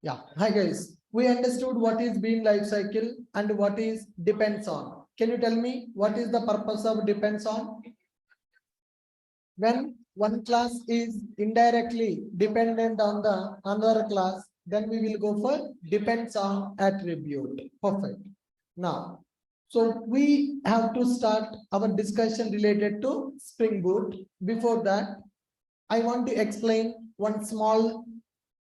Yeah. Hi guys. We understood what is beam life cycle and what is depends on. Can you tell me what is the purpose of depends on? When one class is indirectly dependent on the another class, then we will go for depends on attribute. Perfect. Now, so we have to start our discussion related to Spring Boot. Before that, I want to explain one small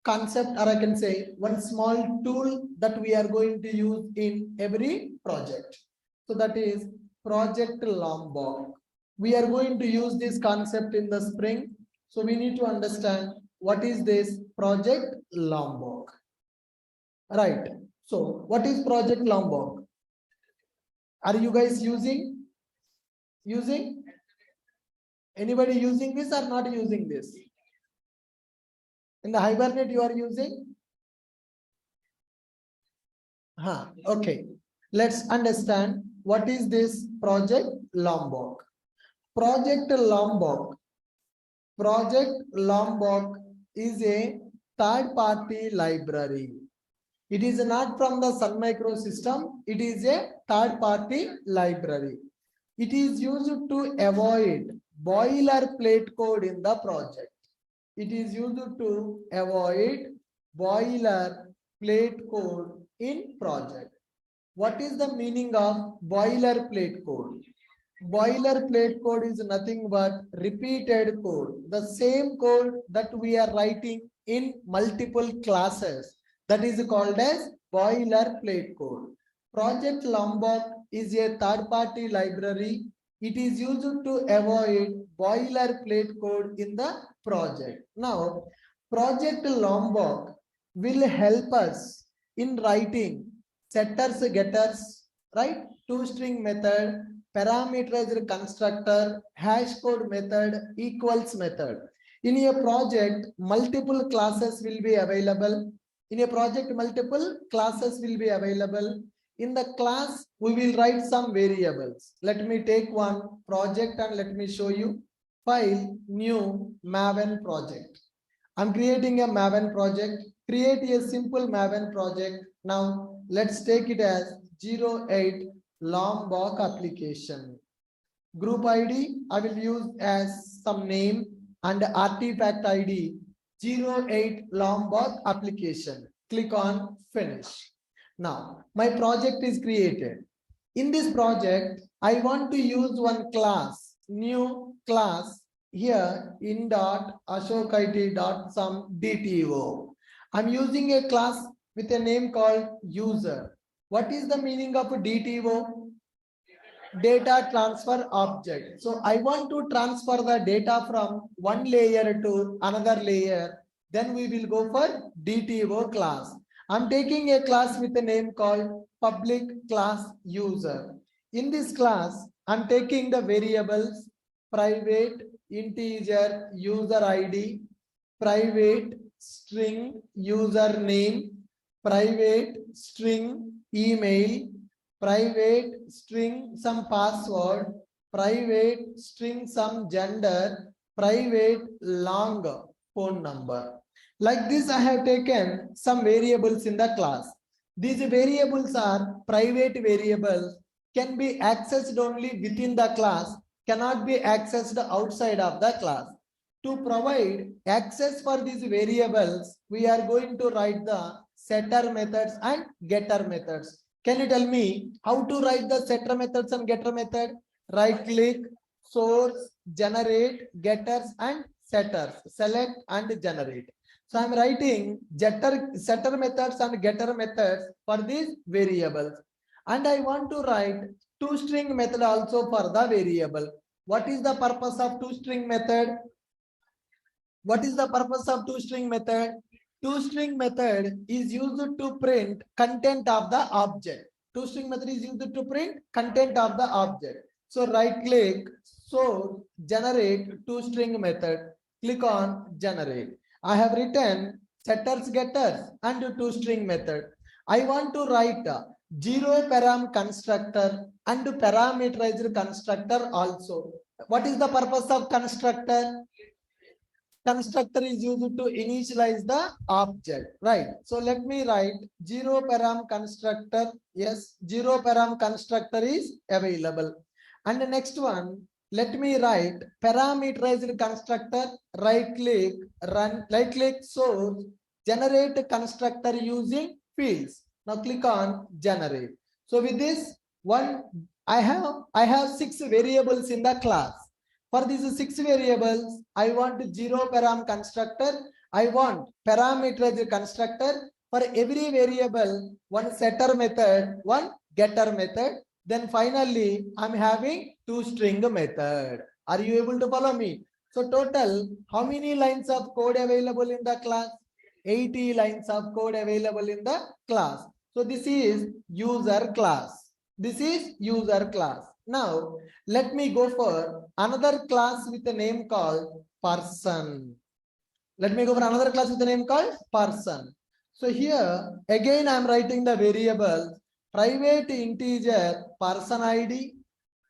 concept, or I can say one small tool that we are going to use in every project. So that is Project Lombok. We are going to use this concept in the spring. So we need to understand what is this Project Lombok. Right. So what is Project Lombok? Are you guys using? Anybody using this or not using this? In the Hibernate you are using? Okay. Let's understand what is this Project Lombok. Project Lombok is a third-party library. It is not from the Sun Micro system. It is a third-party library. It is used to avoid boilerplate code in the project. It is used to avoid boilerplate code in project. What is the meaning of boilerplate code? Boilerplate code is nothing but repeated code. The same code that we are writing in multiple classes. That is called as boilerplate code. Project Lombok is a third-party library. It is used to avoid boilerplate code in the project. Now, Project Lombok will help us in writing setters, getters, right? Two-string method, parameterized constructor, hash code method, equals method. In a project, multiple classes will be available. In a project, multiple classes will be available. In the class, we will write some variables. Let me take one project and let me show you. File, new, Maven project. I'm creating a Maven project. Create a simple Maven project. Now, let's take it as 08 Lombok application. Group ID, I will use as some name and artifact ID 08 Lombok application. Click on finish. Now, my project is created. In this project, I want to use one class, new class here in dot ashokit dot some DTO. I'm using a class with a name called user. What is the meaning of DTO? Data transfer object. So I want to transfer the data from one layer to another layer. Then we will go for DTO class. I'm taking a class with a name called public class user. In this class, I'm taking the variables private integer user ID, private string username, private string email, private string some password, private string some gender, private long phone number. Like this, I have taken some variables in the class. These variables are private variables, can be accessed only within the class, cannot be accessed outside of the class. To provide access for these variables, we are going to write the setter methods and getter methods. Can you tell me how to write the setter methods and getter method? Right click, source, generate, getters and setters. Select and generate. So I'm writing setter methods and getter methods for these variables. And I want to write toString method also for the variable. What is the purpose of toString method? What is the purpose of toString method? ToString method is used to print content of the object. ToString method is used to print content of the object. So right click, so generate ToString method. Click on generate. I have written setters, getters and ToString method. I want to write a zero param constructor and parameterized constructor also. What is the purpose of constructor? constructor is used to initialize the object, right? So let me write zero param constructor. Yes, zero param constructor is available. And the next one, let me write parameterized constructor, right click, run, right click source, generate constructor using fields. Now click on generate. So with this one, I have 6 variables in the class. For these 6 variables, I want zero param constructor. I want parameterized constructor. For every variable, one setter method, one getter method. Then finally, I'm having 2 string method. Are you able to follow me? So total, how many lines of code available in the class? 80 lines of code available in the class. So this is user class. This is user class. Now, let me go for another class with a name called person. Let me go for another class with a name called person. So here, again, I'm writing the variables private integer person ID,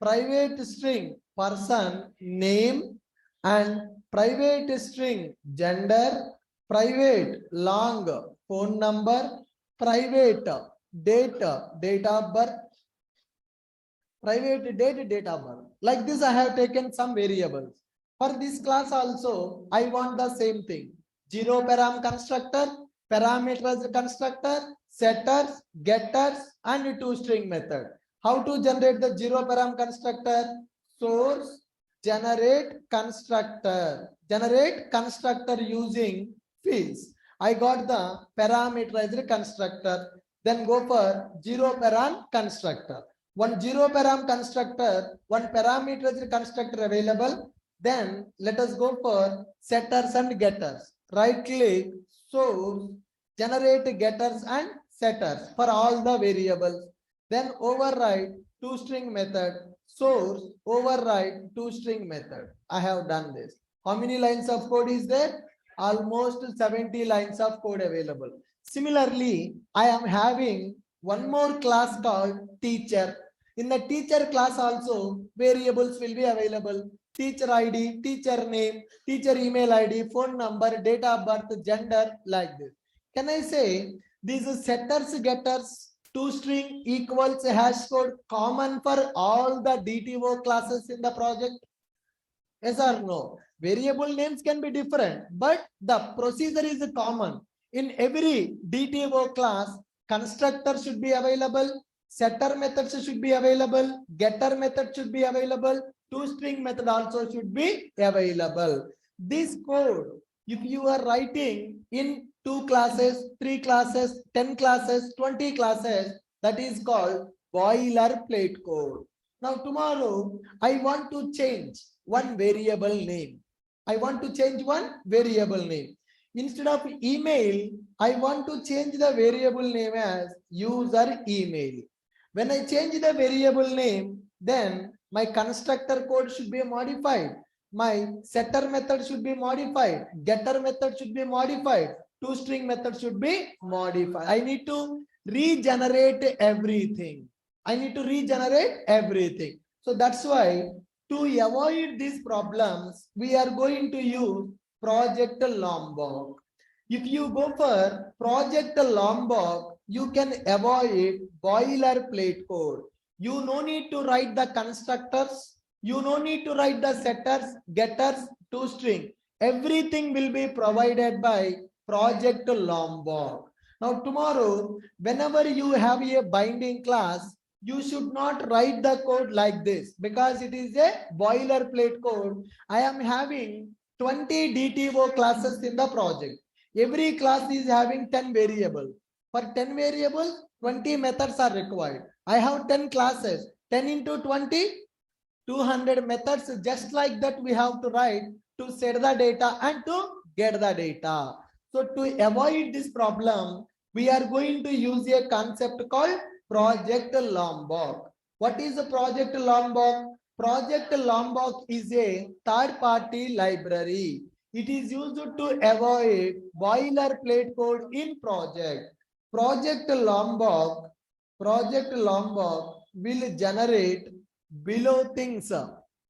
private string person name, and private string gender, private long phone number, private date of birth, private date of birth. Like this, I have taken some variables. For this class also, I want the same thing. Zero param constructor, parameterized constructor, setters, getters, and 2 string method. How to generate the zero param constructor? Source, generate constructor using fields. I got the parameterized constructor. Then go for zero param constructor. One zero param constructor, one parameterized constructor available. Then let us go for setters and getters. Right click, source, generate getters and setters for all the variables. Then override 2 string method, source, override 2 string method. I have done this. How many lines of code is there? Almost 70 lines of code available. Similarly, I am having one more class called teacher. In the teacher class also, variables will be available. Teacher ID, teacher name, teacher email ID, phone number, date of birth, gender, like this. Can I say these setters, getters, 2 string equals hash code common for all the DTO classes in the project? Yes or no? Variable names can be different, but the procedure is common. In every DTO class, constructor should be available, setter methods should be available, getter method should be available, 2 string method also should be available. This code, if you are writing in 2 classes, 3 classes, 10 classes, 20 classes, that is called boilerplate code. Now tomorrow, I want to change one variable name. I want to change one variable name. Instead of email, I want to change the variable name as user email. When I change the variable name, then my constructor code should be modified. My setter method should be modified. Getter method should be modified. 2 string method should be modified. I need to regenerate everything. I need to regenerate everything. So that's why to avoid these problems, we are going to use Project Lombok. If you go for Project Lombok, you can avoid boilerplate code. You no need to write the constructors. You no need to write the setters, getters, 2 string. Everything will be provided by Project Lombok. Now tomorrow, whenever you have a binding class, you should not write the code like this because it is a boilerplate code. I am having 20 DTO classes in the project. Every class is having 10 variables. For 10 variables, 20 methods are required. I have 10 classes. 10 into 20, 200 methods. Just like that, we have to write to set the data and to get the data. So to avoid this problem, we are going to use a concept called Project Lombok. What is a Project Lombok? Project Lombok is a third-party library. It is used to avoid boilerplate code in project. Project Lombok will generate below things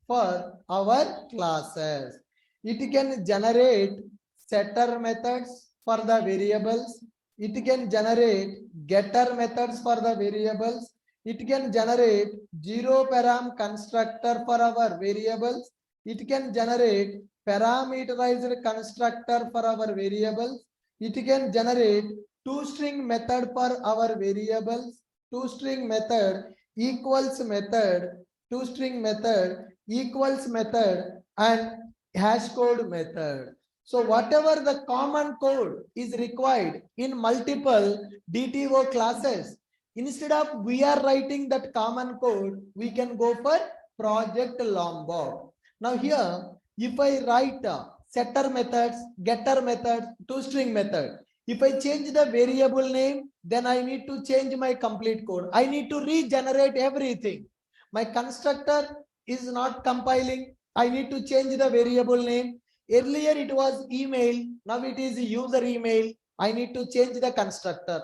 for our classes. It can generate setter methods for the variables. It can generate getter methods for the variables. It can generate zero param constructor for our variables. It can generate parameterized constructor for our variables. It can generate toString method for our variables. ToString method equals method, ToString method equals method, and hash code method. So whatever the common code is required in multiple DTO classes, instead of we are writing that common code, we can go for project Lombok. Now here, if I write setter methods, getter methods, toString method, if I change the variable name, then I need to change my complete code. I need to regenerate everything. My constructor is not compiling. I need to change the variable name. Earlier it was email. Now it is user email. I need to change the constructor.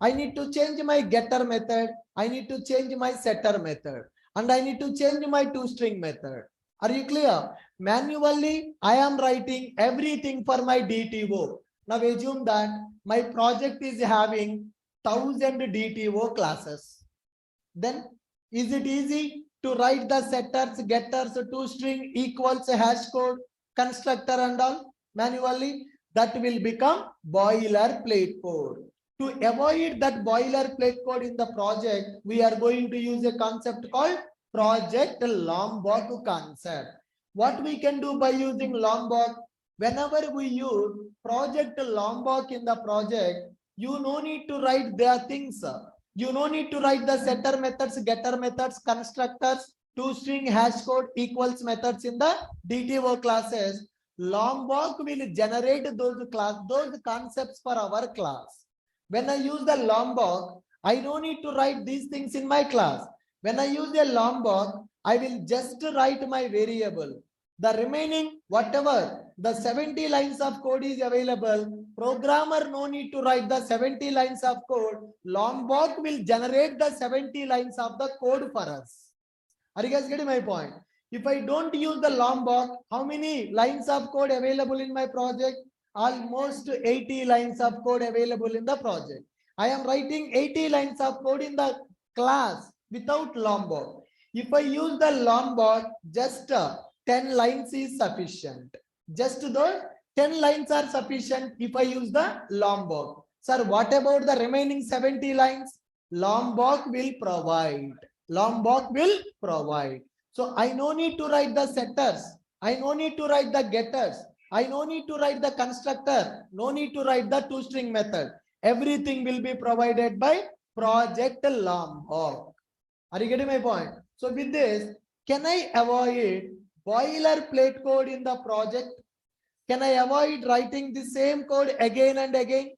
I need to change my getter method. I need to change my setter method. And I need to change my toString method. Are you clear? Manually, I am writing everything for my DTO. Now assume that my project is having 1000 DTO classes. Then is it easy to write the setters, getters, toString equals hash code, constructor and all manually? That will become boilerplate code. To avoid that boilerplate code in the project, we are going to use a concept called project Lombok concept. What we can do by using Lombok? Whenever we use project Lombok in the project, you no need to write their things. You no need to write the setter methods, getter methods, constructors, toString hash code equals methods in the DTO classes. Lombok will generate those concepts for our class. When I use the Lombok, I don't need to write these things in my class. When I use a Lombok, I will just write my variable. The remaining, whatever, the 70 lines of code is available. Programmer no need to write the 70 lines of code. Lombok will generate the 70 lines of the code for us. Are you guys getting my point? If I don't use the Lombok, how many lines of code available in my project? Almost 80 lines of code available in the project. I am writing 80 lines of code in the class without Lombok. If I use the Lombok, just 10 lines is sufficient. Just those 10 lines are sufficient if I use the Lombok. Sir, what about the remaining 70 lines? Lombok will provide. Lombok will provide. So I no need to write the setters. I no need to write the getters. I no need to write the constructor. No need to write the toString method. Everything will be provided by project Lombok. Are you getting my point? So with this, can I avoid boilerplate code in the project? Can I avoid writing the same code again and again?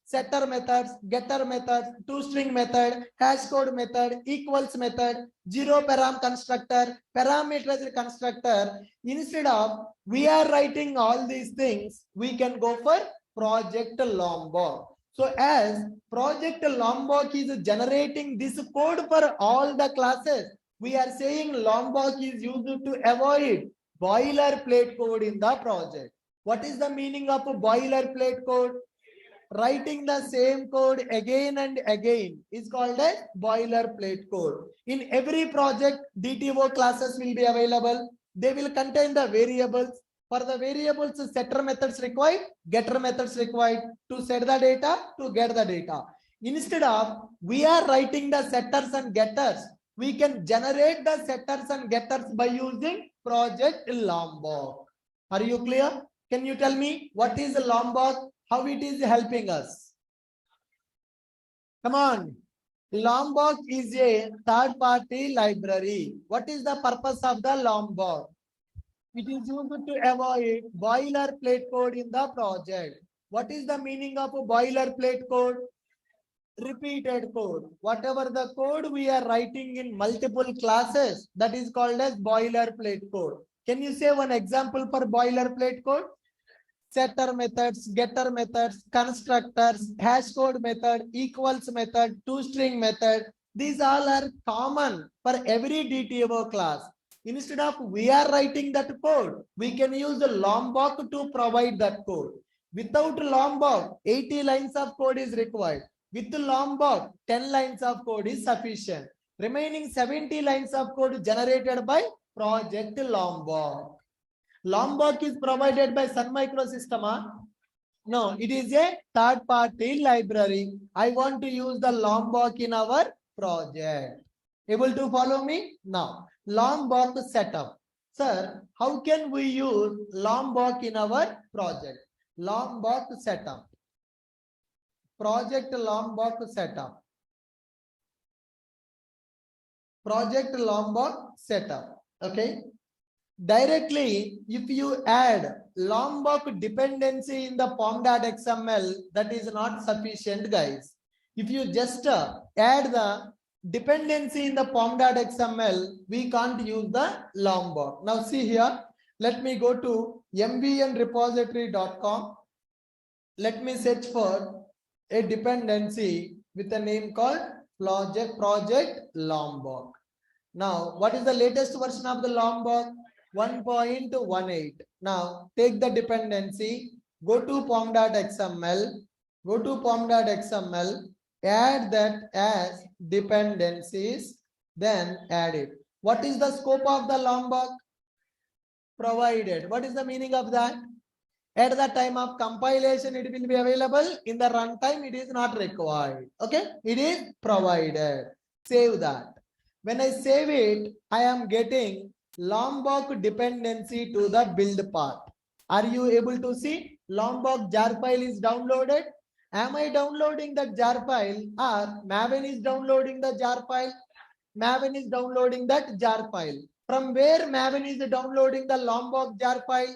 Setter methods, getter methods, toString method, hash code method, equals method, zero param constructor, parameterized constructor. Instead of we are writing all these things, we can go for project Lombok. So as project Lombok is generating this code for all the classes, we are saying Lombok is used to avoid boilerplate code in the project. What is the meaning of a boilerplate code? Writing the same code again and again is called a boilerplate code. In every project, DTO classes will be available. They will contain the variables. For the variables, setter methods required, getter methods required to set the data, to get the data. Instead of we are writing the setters and getters, we can generate the setters and getters by using project Lombok. Are you clear? Can you tell me what is Lombok? How it is helping us? Come on. Lombok is a third-party library. What is the purpose of the Lombok? It is used to avoid boilerplate code in the project. What is the meaning of a boilerplate code? Repeated code. Whatever the code we are writing in multiple classes, that is called as boilerplate code. Can you say one example for boilerplate code? Setter methods, getter methods, constructors, hash code method, equals method, toString method. These all are common for every DTO class. Instead of we are writing that code, we can use the Lombok to provide that code. Without Lombok, 80 lines of code is required. With Lombok, 10 lines of code is sufficient. Remaining 70 lines of code generated by Project Lombok. Lombok is provided by Sun Microsystem. No, it is a third-party library. I want to use the Lombok in our project. Able to follow me? Now, Lombok setup. Sir, how can we use Lombok in our project? Lombok setup. Project Lombok setup. Project Lombok setup. Okay. Directly, if you add Lombok dependency in the pom.xml, that is not sufficient, guys. If you just add the dependency in the pom.xml, we can't use the Lombok. Now see here, let me go to mvnrepository.com. Let me search for a dependency with a name called project Lombok. Now, what is the latest version of the Lombok? 1.18. Now, take the dependency, go to pom.xml, add that as dependencies, then add it. What is the scope of the Lombok? Provided. What is the meaning of that? At the time of compilation, it will be available. In the runtime, it is not required. Okay, it is provided. Save that. When I save it, I am getting Lombok dependency to the build path. Are you able to see? Lombok jar file is downloaded. Am I downloading the jar file or Maven is downloading the jar file? Maven is downloading that jar file. From where Maven is downloading the Lombok jar file?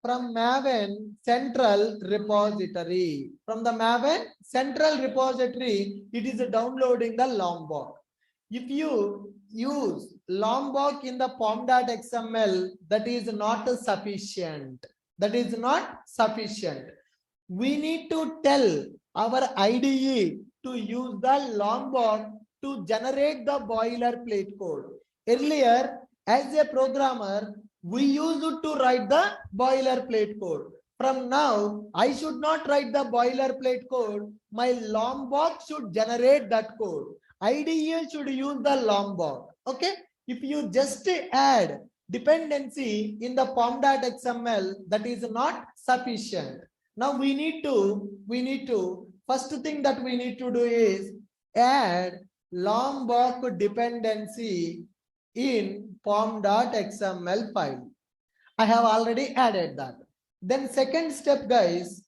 From Maven Central Repository. From the Maven Central Repository, it is downloading the Lombok. If you use Lombok in the pom.xml, that is not sufficient. That is not sufficient. We need to tell our IDE to use the Lombok to generate the boilerplate code. Earlier, as a programmer, we used to write the boilerplate code. From now, I should not write the boilerplate code. My Lombok should generate that code. IDE should use the Lombok. Okay. If you just add dependency in the pom.xml, that is not sufficient. Now we need to, first thing that we need to do is add Lombok dependency in pom.xml file. I have already added that. Then second step, guys,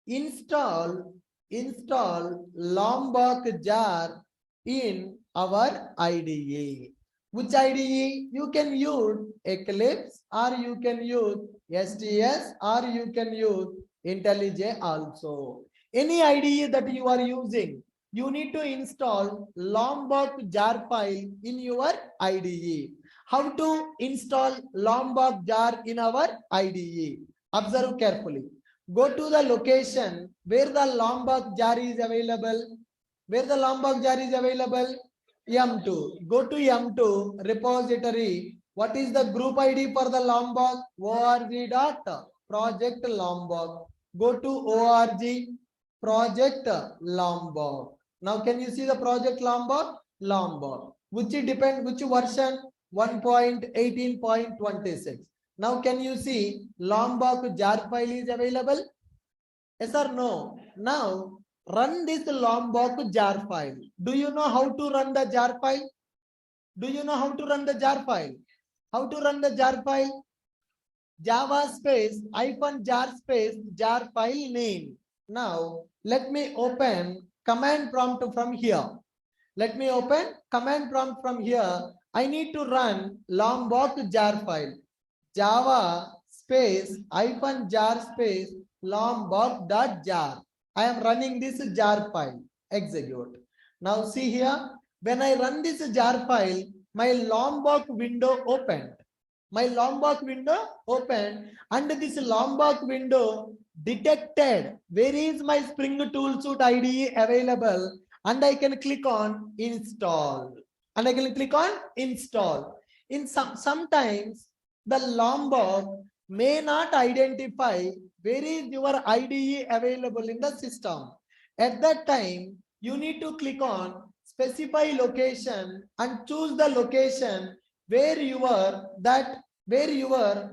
install Lombok jar in our IDE. Which IDE? You can use Eclipse, or you can use STS, or you can use IntelliJ also. Any IDE that you are using, you need to install Lombok jar file in your IDE. How to install Lombok jar in our IDE? Observe carefully. Go to the location where the Lombok jar is available. Where the Lombok jar is available? M2. Go to M2 repository. What is the group ID for the Lombok? org.project Lombok. Go to org project Lombok. Now can you see the project Lombok? Lombok. Which version? 1.18.26. Now can you see Lombok jar file is available? Yes or no? Now run this Lombok jar file. Do you know how to run the jar file? Do you know how to run the jar file? How to run the jar file? Java space -jar space jar file name. Now let me open command prompt from here. Let me open command prompt from here. I need to run Lombok jar file. Java space -jar space lombok.jar. I am running this jar file. Execute. Now see here, when I run this jar file, my Lombok window opened. My Lombok window opened, and this Lombok window detected where is my Spring Toolsuit IDE available, and I can click on install. And I can click on install. In sometimes the Lombok may not identify where is your IDE available in the system. At that time, you need to click on specify location and choose the location where your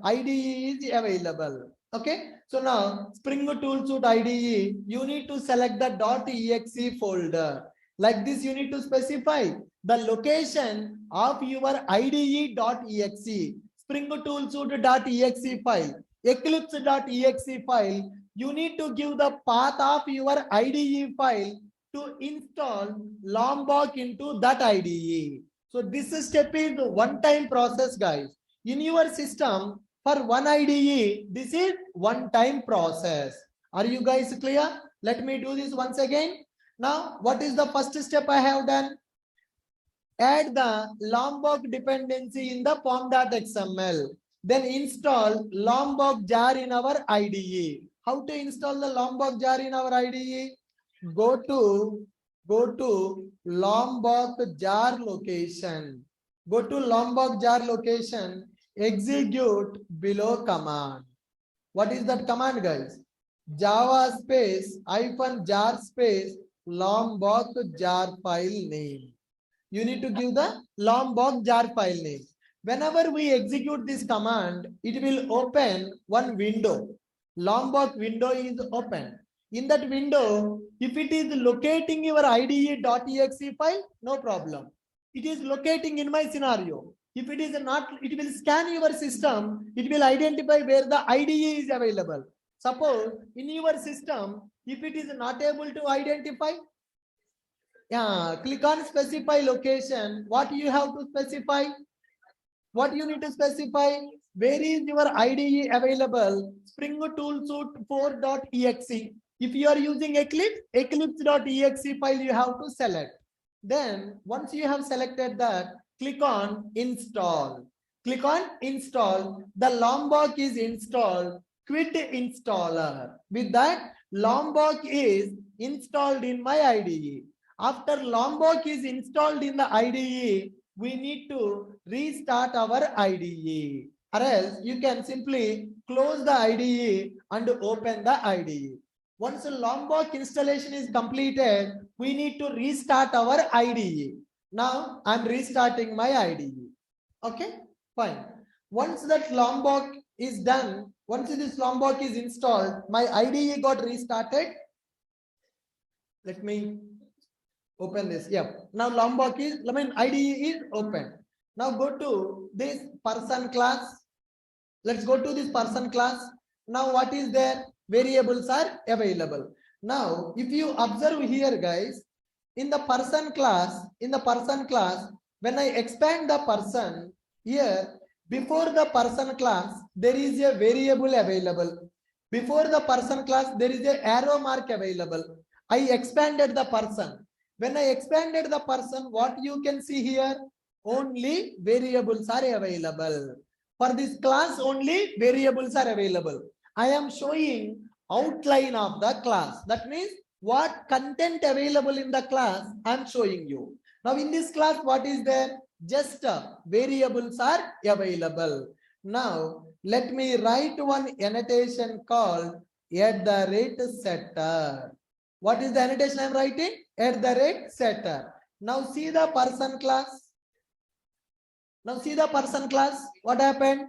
IDE is available. Okay, so now Springboot Toolsuite IDE, you need to select the .exe folder. Like this, you need to specify the location of your IDE.exe, Springboot Toolsuite.exe file, Eclipse.exe file. You need to give the path of your IDE file to install Lombok into that IDE. So this step is one-time process, guys. In your system, for one IDE, this is one-time process. Are you guys clear? Let me do this once again. Now, what is the first step I have done? Add the Lombok dependency in the form.xml. Then install Lombok jar in our IDE. How to install the Lombok jar in our IDE? Go to Lombok jar location. Go to Lombok jar location. Execute below command. What is that command, guys? Java space -jar space Lombok jar file name. You need to give the Lombok jar file name. Whenever we execute this command, it will open one window. Lombok window is open. In that window, if it is locating your IDE.exe file, no problem. It is locating in my scenario. If it is not, it will scan your system. It will identify where the IDE is available. Suppose in your system, if it is not able to identify, click on specify location. What you have to specify? What you need to specify? Where is your IDE available? Springboot Toolsuite 4.exe. If you are using Eclipse, eclipse.exe file you have to select. Then once you have selected that, click on install. Click on install. The Lombok is installed. Quit installer. With that, Lombok is installed in my IDE. After Lombok is installed in the IDE, we need to restart our IDE. Or else you can simply close the IDE and open the IDE. Once the Lombok installation is completed, we need to restart our IDE. Now I'm restarting my IDE. Okay, fine. Once that Lombok is done, once this Lombok is installed, my IDE got restarted. Let me open this. Yep. Now Lombok is, IDE is open. Now go to this person class. Let's go to this person class. Now what is there? Variables are available. Now, if you observe here, guys, in the person class, when I expand the person, here, before the person class, there is a variable available. Before the person class, there is an arrow mark available. I expanded the person. When I expanded the person, what you can see here? Only variables are available. For this class, only variables are available. I am showing outline of the class. That means what content available in the class I am showing you. Now in this class, what is there? Just variables are available. Now let me write one annotation called @setter. What is the annotation I am writing? @setter. Now see the person class. Now see the person class. What happened?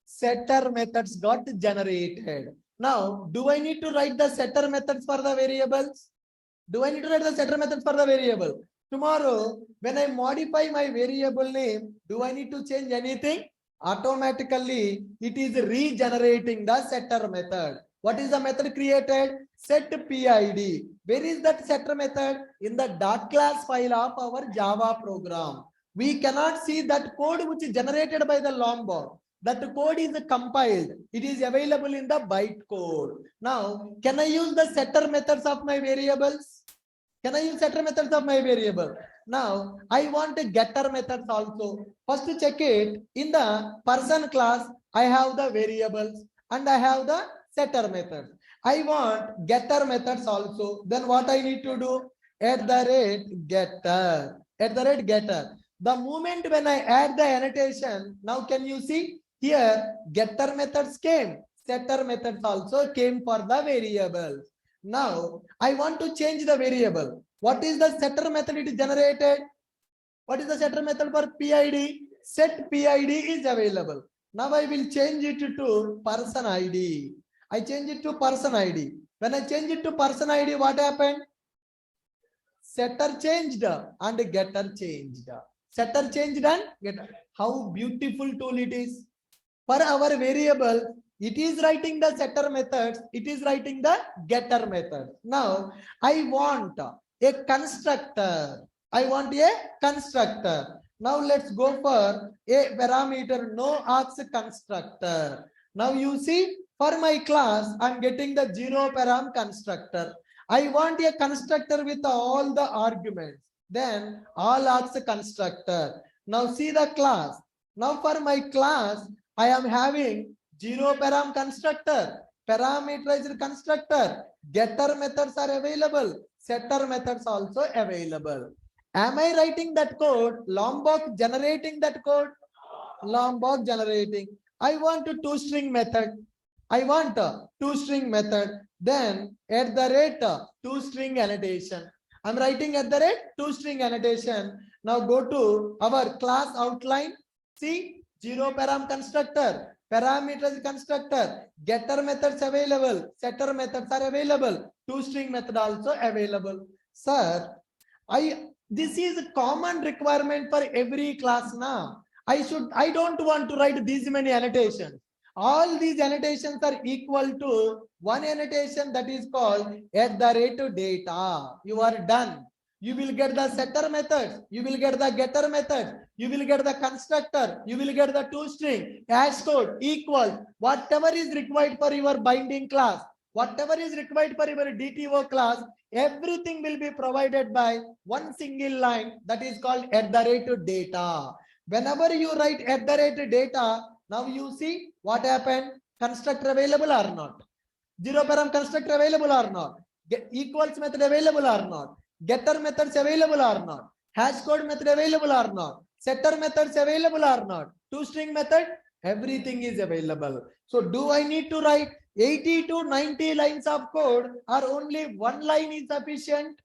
Setter methods got generated. Now, do I need to write the setter methods for the variables? Do I need to write the setter methods for the variable? Tomorrow, when I modify my variable name, do I need to change anything? Automatically, it is regenerating the setter method. What is the method created? Set PID. Where is that setter method? In the .class file of our Java program. We cannot see that code which is generated by the Lombok. That code is compiled. It is available in the bytecode. Now, can I use the setter methods of my variables? Can I use setter methods of my variable? Now, I want a getter methods also. First check it. In the person class, I have the variables and I have the setter methods. I want getter methods also. Then what I need to do? @getter. @getter. The moment when I add the annotation, now can you see here getter methods came, setter methods also came for the variables. Now I want to change the variable. What is the setter method it is generated? What is the setter method for PID? Set PID is available. Now I will change it to person ID. I change it to person ID. When I change it to person ID, what happened? Setter changed and getter changed. Setter changed and getter. How beautiful tool it is. For our variable, it is writing the setter methods, it is writing the getter method. Now, I want a constructor. I want a constructor. Now, let's go for a parameter, no args constructor. Now, you see, for my class, I'm getting the 0 param constructor. I want a constructor with all the arguments. Then, all args constructor. Now, see the class. Now, for my class, I am having 0 param constructor, parameterized constructor, getter methods are available, setter methods also available. Am I writing that code? Lombok generating that code? Lombok generating. I want a two-string method. I want a two-string method. Then at the rate two-string annotation. I'm writing at the rate two-string annotation. Now go to our class outline. See? 0 param constructor, parameters constructor, getter methods available, setter methods are available, two-string method also available. Sir, this is a common requirement for every class now. I don't want to write these many annotations. All these annotations are equal to one annotation that is called at the rate of data. You are done. You will get the setter method, you will get the getter method, you will get the constructor, you will get the two-string, hash code, equal, whatever is required for your binding class, whatever is required for your DTO class, everything will be provided by one single line that is called at the rate of data. Whenever you write at the rate of data, now you see what happened, constructor available or not, 0 param constructor available or not, equals method available or not, getter methods available or not, hash code method available or not, setter methods available or not, two-string method, everything is available. So do I need to write 80 to 90 lines of code or only one line is sufficient?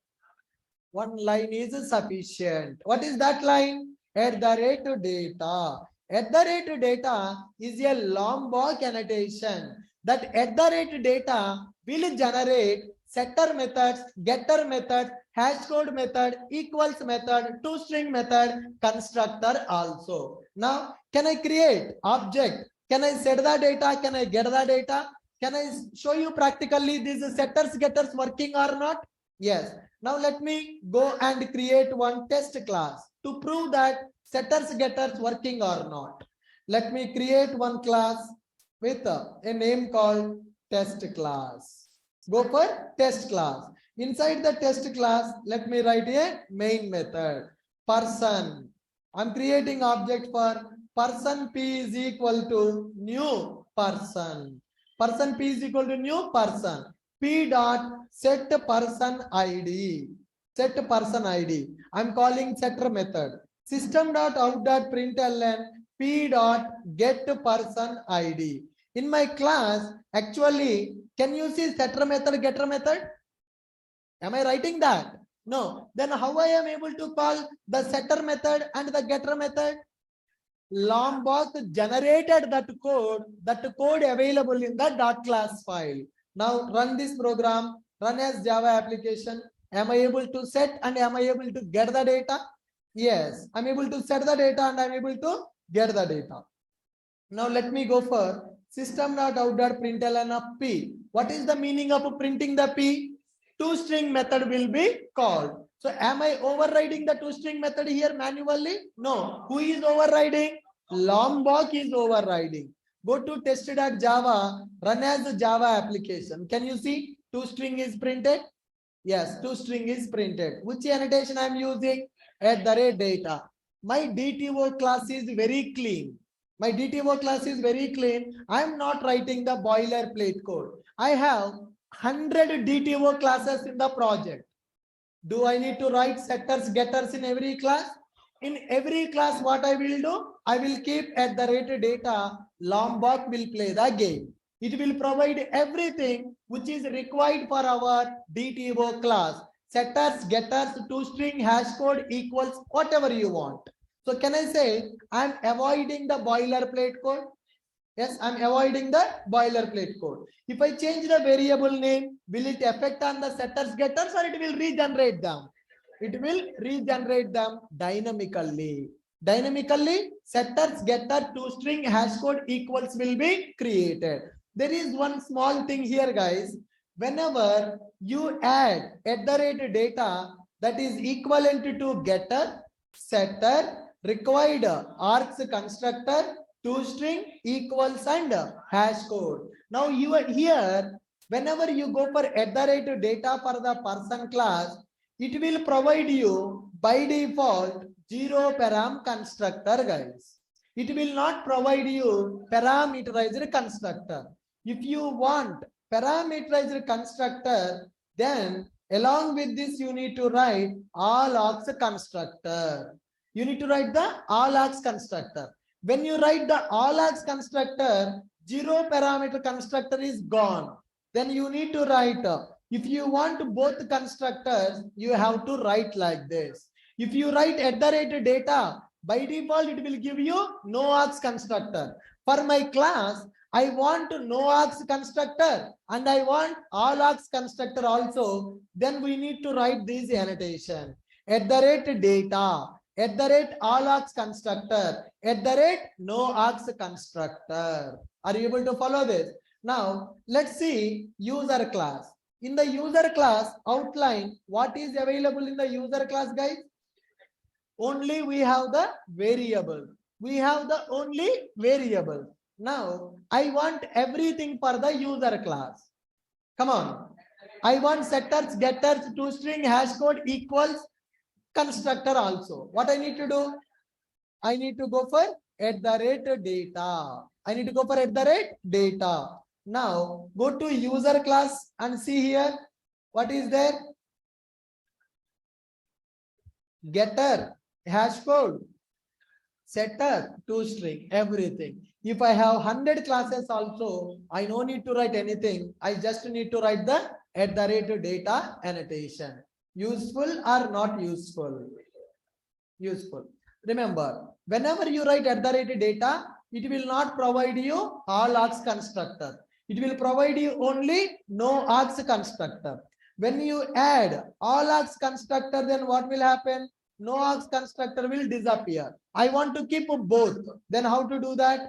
One line is sufficient. What is that line? At the rate of data. At the rate of data is a Lombok annotation. That at the rate data will generate setter methods, getter method, hash code method, equals method, two-string method, constructor also. Now, can I create object? Can I set the data? Can I get the data? Can I show you practically these setters, getters working or not? Yes. Now let me go and create one test class to prove that setters, getters working or not. Let me create one class with a name called test class. Go for test class. Inside the test class, let me write a main method. Person. I'm creating object for person P is equal to new person. Person P is equal to new person. P dot set person ID. Set person ID. I'm calling setter method. System dot out dot println P dot get person ID. In my class, actually, can you see setter method, getter method? Am I writing that? No. Then how I am able to call the setter method and the getter method? Lombok generated that code available in the dot class file. Now run this program, run as Java application. Am I able to set and am I able to get the data? Yes, I'm able to set the data and I'm able to get the data. Now let me go for system.out.println of P. What is the meaning of printing the P? Two-string method will be called. So am I overriding the two-string method here manually? No. Who is overriding? Lombok is overriding. Go to test.java, run as a Java application. Can you see two-string is printed? Yes, two-string is printed. Which annotation I am using? At the rate data. My DTO class is very clean. My DTO class is very clean. I am not writing the boilerplate code. I have 100 DTO classes in the project. Do I need to write setters, getters in every class? In every class, what I will do? I will keep at the rate data. Lombok will play the game. It will provide everything which is required for our DTO class. Setters, getters, toString, hash code equals whatever you want. So can I say I'm avoiding the boilerplate code? Yes, I'm avoiding the boilerplate code. If I change the variable name, will it affect on the setters, getters, or it will regenerate them? It will regenerate them dynamically. Dynamically, setters, getter, toString, hash code equals will be created. There is one small thing here, guys. Whenever you add at the rate data that is equivalent to getter, setter, required args constructor, toString equals and hash code. Now you are here, whenever you go for at the rate data for the person class, it will provide you by default 0 param constructor, guys. It will not provide you parameterized constructor. If you want parameterized constructor, then along with this you need to write all args constructor. You need to write the all args constructor. When you write the all args constructor, 0 parameter constructor is gone. Then you need to write, if you want both constructors, you have to write like this. If you write at the rate data, by default, it will give you no args constructor. For my class, I want no args constructor and I want all args constructor also. Then we need to write this annotation. At the rate data, at the rate all args constructor, at the rate no args constructor. Are you able to follow this? Now, let's see user class. In the user class outline, what is available in the user class, guys? Only we have the variable. We have the only variable. Now, I want everything for the user class. Come on. I want setters, getters, toString, hash code equals constructor also. What I need to do? I need to go for at the rate data. I need to go for at the rate data. Now, go to user class and see here. What is there? Getter, hash code, setter, toString, everything. If I have 100 classes also, I no need to write anything. I just need to write the at the rate data annotation. Useful or not useful? Useful. Remember, whenever you write at the rate data, it will not provide you all args constructor. It will provide you only no args constructor. When you add all args constructor, then what will happen? No args constructor will disappear. I want to keep both. Then how to do that?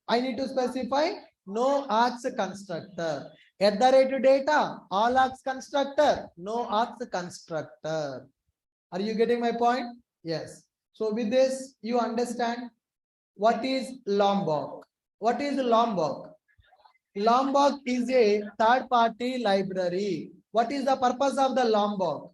I need to specify no args constructor. At the rate data, all args constructor, no args constructor. Are you getting my point? Yes. So with this, you understand what is Lombok. What is Lombok? Lombok is a third-party library. What is the purpose of the Lombok?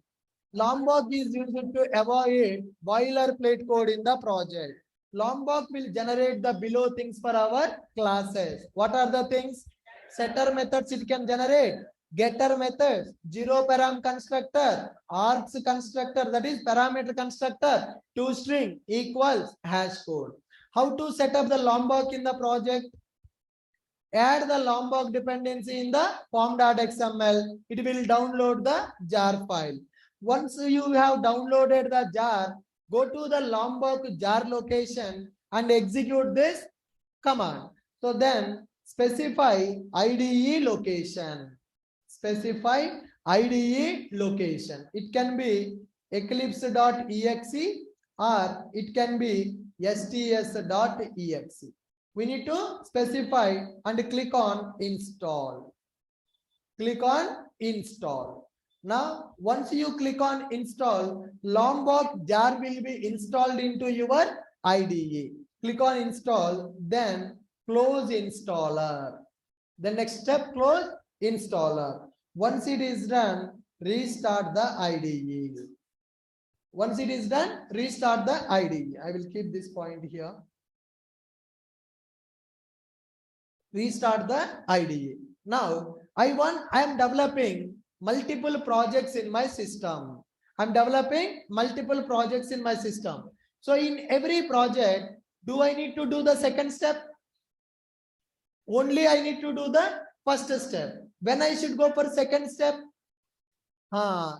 Lombok is used to avoid boilerplate code in the project. Lombok will generate the below things for our classes. What are the things? Setter methods it can generate. Getter methods, 0 param constructor, args constructor, that is parameter constructor, toString equals hash code. How to set up the Lombok in the project? Add the Lombok dependency in the form.xml. It will download the jar file. Once you have downloaded the jar, go to the Lombok jar location and execute this command. So then specify IDE location. Specify IDE location. It can be eclipse.exe or it can be sts.exe. We need to specify and click on install. Click on install. Now, once you click on install, Lombok jar will be installed into your IDE. Click on install, then close installer. The next step, close installer. Once it is done, restart the IDE. Once it is done, restart the IDE. I will keep this point here. Restart the IDE. Now, I am developing multiple projects in my system. I'm developing multiple projects in my system. So in every project, do I need to do the second step? Only I need to do the first step. When I should go for second step?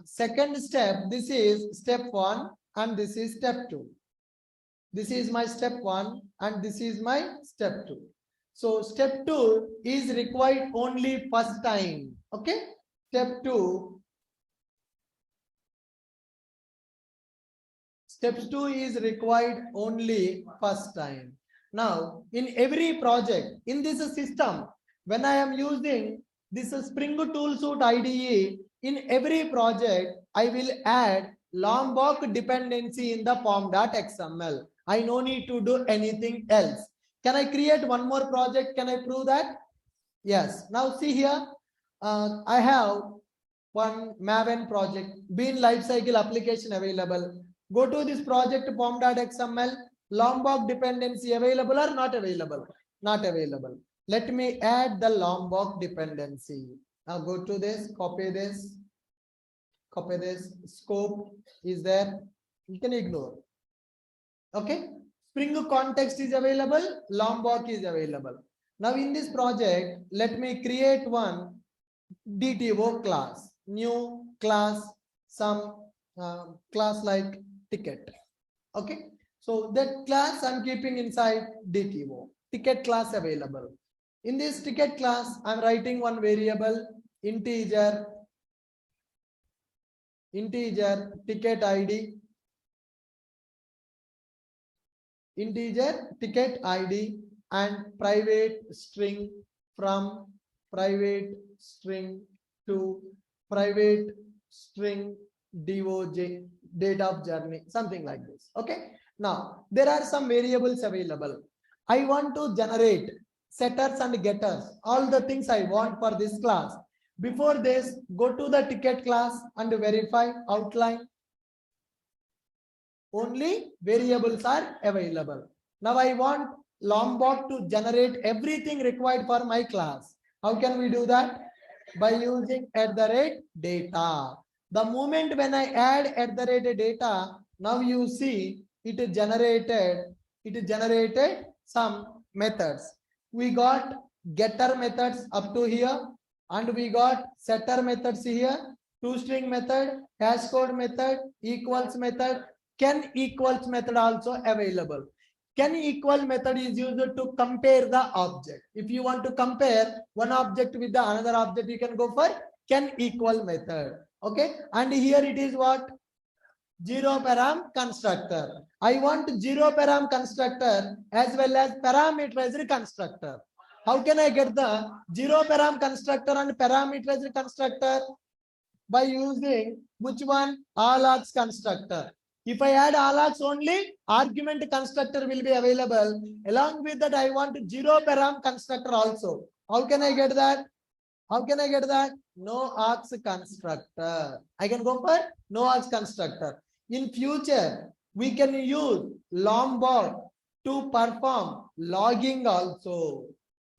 Second step, this is step 1 and this is step 2. This is my step 1 and this is my step 2. So step 2 is required only first time. Okay. Step 2. Step 2 is required only first time. Now, in every project, in this system, when I am using this Springboot Toolsuite IDE, in every project, I will add Lombok dependency in the form.xml. I no need to do anything else. Can I create one more project? Can I prove that? Yes. Now see here, I have one Maven project, Bean Lifecycle application available. Go to this project form.xml, Lombok dependency available or not available? Not available. Let me add the Lombok dependency. Now go to this, copy this, scope is there. You can ignore. Okay. Spring context is available, Lombok is available. Now in this project, let me create one DTO class, new class, some class like ticket. Okay. So that class I'm keeping inside DTO, ticket class available. In this ticket class, I'm writing one variable, integer ticket ID, integer ticket ID and private string from private string to private string DOJ, date of journey, something like this. Okay. Now there are some variables available. I want to generate setters and getters, all the things I want for this class. Before this, go to the ticket class and verify outline. Only variables are available. Now I want Lombok to generate everything required for my class. How can we do that? By using @data. The moment when I add @data, now you see it generated some methods. We got getter methods up to here, and we got setter methods here, toString method, hash code method, equals method, can equals method also available. Can equal method is used to compare the object. If you want to compare one object with the another object, you can go for can equal method. Okay. And here it is what? Zero param constructor. I want zero param constructor as well as parameterized constructor. How can I get the zero param constructor and parameterized constructor? By using which one? All args constructor. If I add all args only, argument constructor will be available. Along with that, I want zero param constructor also. How can I get that? How can I get that? No args constructor. I can go for no args constructor. In future, we can use Lombok to perform logging also.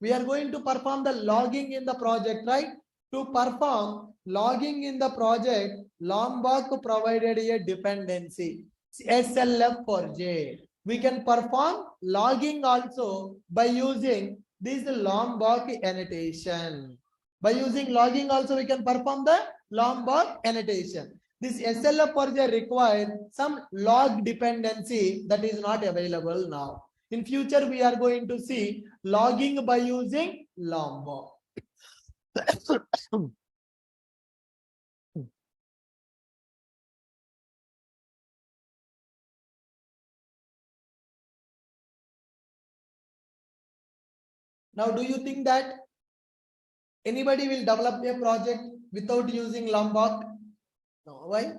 We are going to perform the logging in the project, right? To perform logging in the project, Lombok provided a dependency, SLF4J. We can perform logging also by using this Lombok annotation. By using logging also, we can perform the Lombok annotation. This SLF4J requires some log dependency that is not available now. In future, we are going to see logging by using Lombok. Now, do you think that anybody will develop a project without using Lombok? No. Why?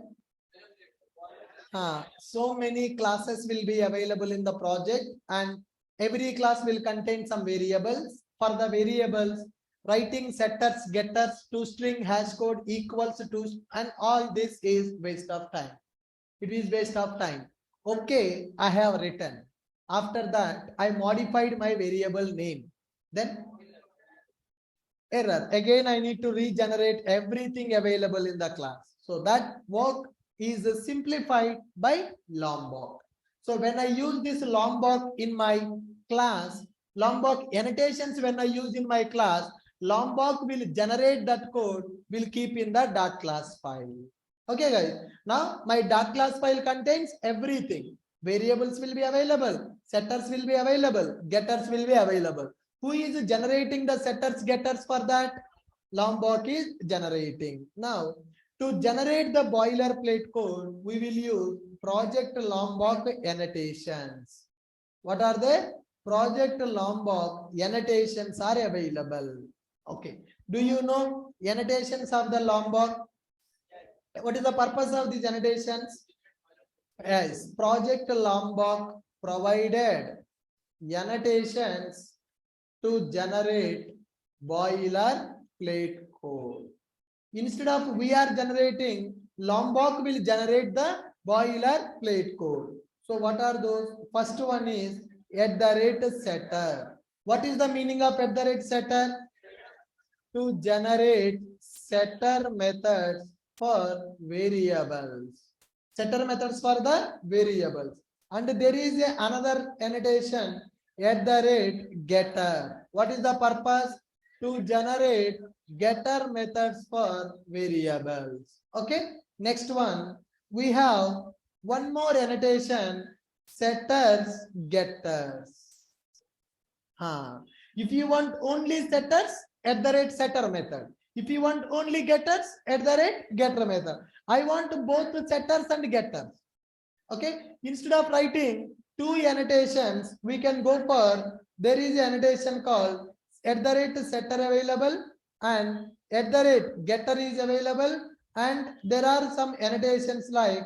So many classes will be available in the project, and every class will contain some variables. For the variables, writing setters, getters, toString, hash code, equals to, and all this is waste of time. It is waste of time. Okay, I have written. After that, I modified my variable name. Then error. Again, I need to regenerate everything available in the class. So that work is simplified by Lombok. So when I use this Lombok in my class, Lombok annotations when I use in my class, Lombok will generate that code, will keep in the dot class file. Okay guys, now my dot class file contains everything. Variables will be available, setters will be available, getters will be available. Who is generating the setters, getters for that? Lombok is generating. Now, to generate the boilerplate code, we will use Project Lombok annotations. What are they? Project Lombok annotations are available. Okay. Do you know annotations of the Lombok? What is the purpose of these annotations? Yes, Project Lombok provided annotations to generate boilerplate code. Instead of we are generating, Lombok will generate the boilerplate code. So what are those? First one is @setter. What is the meaning of @setter? To generate setter methods for variables. Setter methods for the variables. And there is another annotation @getter. What is the purpose? To generate getter methods for variables. Okay. Next one, we have one more annotation, setters, getters. If you want only setters, @setter method. If you want only getters, @getter method. I want both setters and getters. Okay. Instead of writing two annotations, we can go for, there is an annotation called @setter available and @getter is available, and there are some annotations like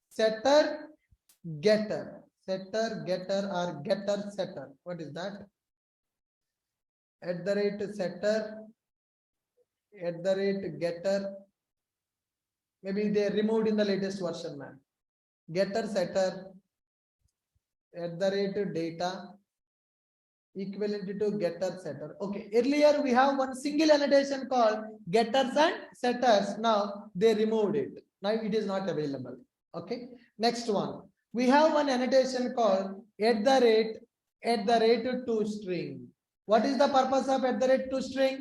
setter, getter, or getter, setter. What is that? @setter, @getter. Maybe they removed in the latest version, man. Getter, setter, @data, equivalent to getter, setter. Okay, earlier we have one single annotation called getters and setters. Now they removed it. Now it is not available. Okay, next one. We have one annotation called @toString. What is the purpose of @toString?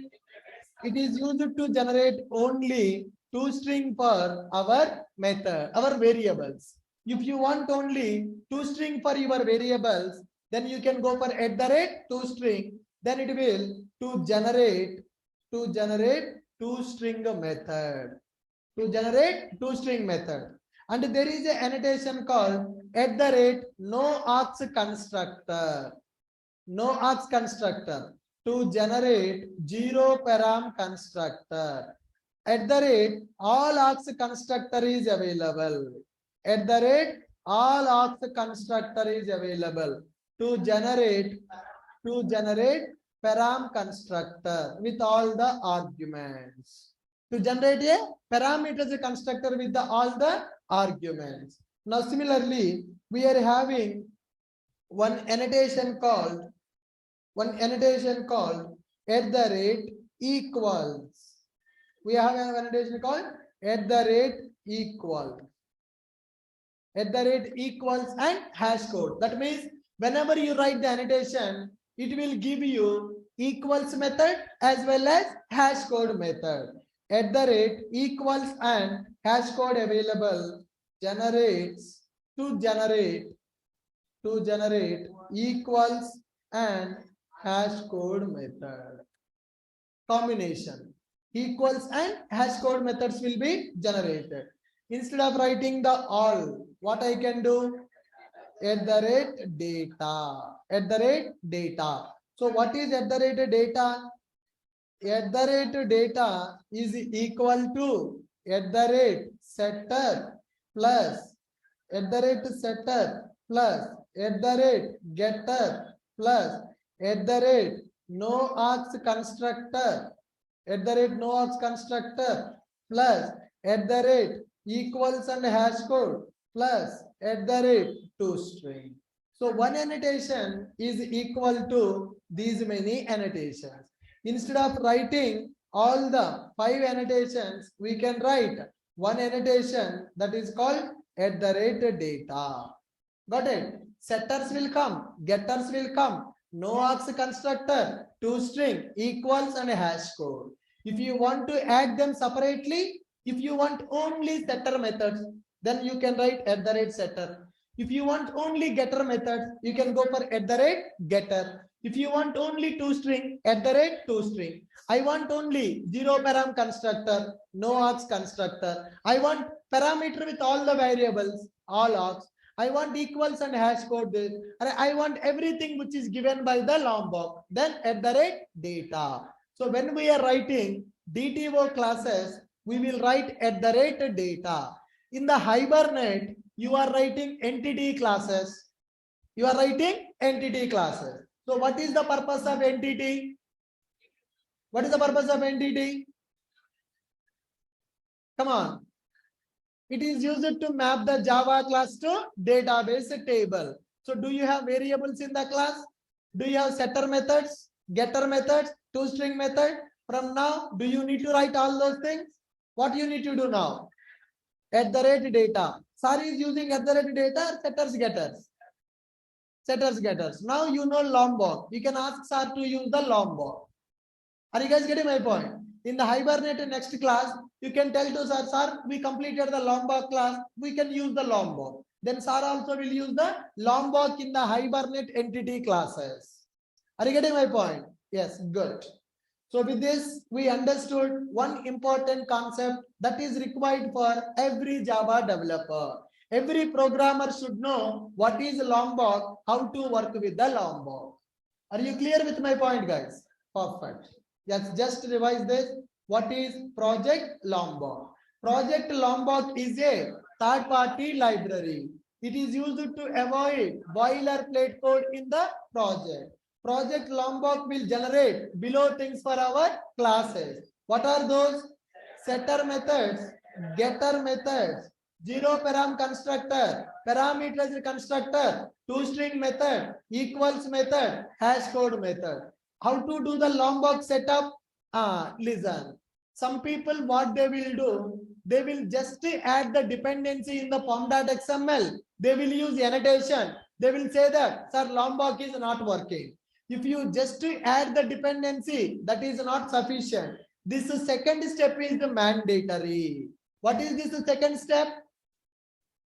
It is used to generate only toString for our method, our variables. If you want only toString for your variables, then you can go for @toString. Then it will to generate toString method. To generate toString method. And there is an annotation called @noargs constructor. Noargs constructor to generate zero param constructor. All args constructor is available. All args constructor is available to generate param constructor with all the arguments. To generate a parameters constructor with all the arguments. Now similarly, we are having one annotation called @equals. We have an annotation called @equals. @equals and hash code. That means whenever you write the annotation, it will give you equals method as well as hash code method. @equals and hash code available generates to generate equals and hash code method. Combination. Equals and hash code methods will be generated. Instead of writing the all, what I can do? @data. @data. So what is @data? @data is equal to @setter plus @setter plus @getter plus @noargs constructor @noargs constructor plus @equals and hash code plus @toString. So one annotation is equal to these many annotations. Instead of writing all the 5 annotations, we can write one annotation that is called @data. Got it? setters will come, getters will come, no args constructor, toString, equals and hash code. If you want to add them separately, if you want only setter methods, then you can write @setter. If you want only getter methods, you can go for @getter. If you want only toString, @toString. I want only zero param constructor, no args constructor. I want parameter with all the variables, all args. I want equals and hash code this. And I want everything which is given by the Lombok. Then @data. So when we are writing DTO classes, we will write @data. In the Hibernate, you are writing entity classes. You are writing entity classes. So what is the purpose of entity? What is the purpose of entity? Come on. It is used to map the Java class to database table. So do you have variables in the class? Do you have setter methods, getter methods, toString method? From now, do you need to write all those things? What you need to do now? @data. Sir is using @data or setters getters? Setters getters. Now you know Lombok. You can ask sir to use the Lombok. Are you guys getting my point? In the Hibernate next class, you can tell to sir, we completed the Lombok class. We can use the Lombok. Then sir also will use the Lombok in the Hibernate entity classes. Are you getting my point? Yes, good. So with this, we understood one important concept that is required for every Java developer. Every programmer should know what is Lombok, how to work with the Lombok. Are you clear with my point, guys? Perfect. Yes, just revise this. What is Project Lombok? Project Lombok is a third-party library. It is used to avoid boilerplate code in the project. Project Lombok will generate below things for our classes. What are those? Setter methods, getter methods, zero param constructor, parameterized constructor, toString method, equals method, hash code method. How to do the Lombok setup? Listen. Some people, what they will do, they will just add the dependency in the pom.xml. They will use annotation. They will say that, sir, Lombok is not working. If you just add the dependency, that is not sufficient. This second step is the mandatory. What is this second step?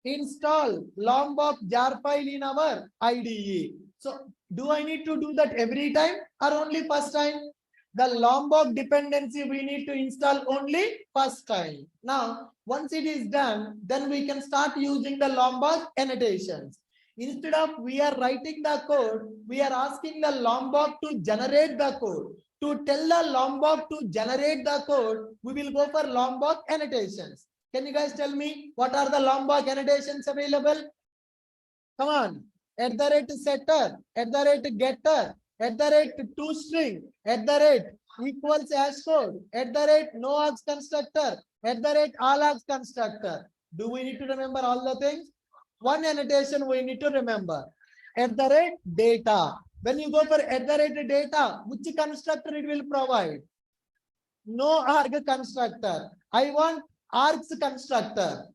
Install Lombok jar file in our IDE. So do I need to do that every time or only first time? The Lombok dependency we need to install only first time. Now, once it is done, then we can start using the Lombok annotations. Instead of we are writing the code, we are asking the Lombok to generate the code. To tell the Lombok to generate the code, we will go for Lombok annotations. Can you guys tell me what are the Lombok annotations available? Come on. @setter, @getter, @toString, @equals hash code, @no args constructor, @all args constructor. Do we need to remember all the things? One annotation we need to remember. @data. When you go for @data, which constructor it will provide? No arg constructor. I want args constructor.